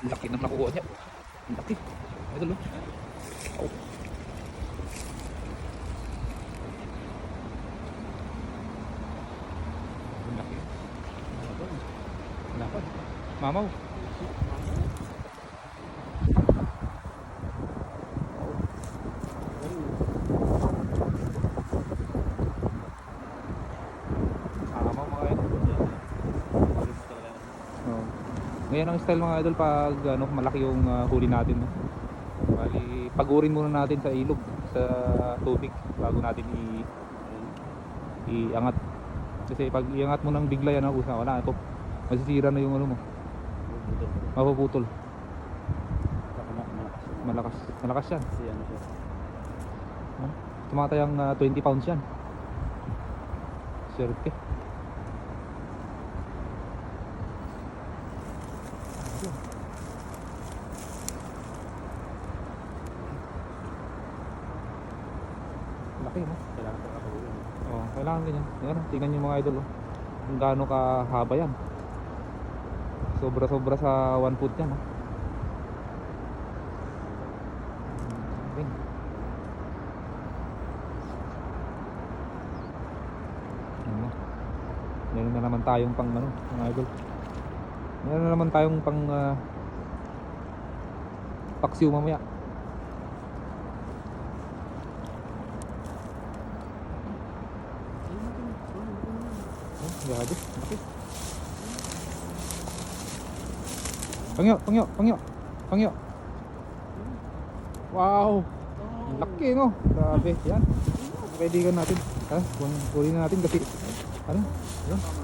Laki ng nakuha niya. Ang laki. Idol oh. Oh. Ang laki. Lapad. Mamaw. Mamaw mga idol. Oh. Ngayon ang style mga idol pag ano, malaki yung huli natin, no? Bali, pagurin muna natin sa ilog, sa tubig bago natin iangat. Kasi pag iangat mo ng bigla yan, wala ito. Masisira na yung ano mo. Mapuputol. Malakas. Malakas yan. Tumatayang 20 pounds yan. Serte. Laki mo. Oh, kailangan ganyan. Yan, tingnan niyo mga idol, oh. Kung gaano kahaba yan. Sobra-sobra sa 1 foot yan, oh. Okay. Ano? Meron na naman tayong pang ano, mga idol. Meron na naman tayong pang paksiw mamaya. Grabe, laki. Pangyo, pangyo, pangyo. Pangyo. Wow. Laki, no? Grabe, yan. Kaibigan natin. Kunin natin kasi ano? Yan.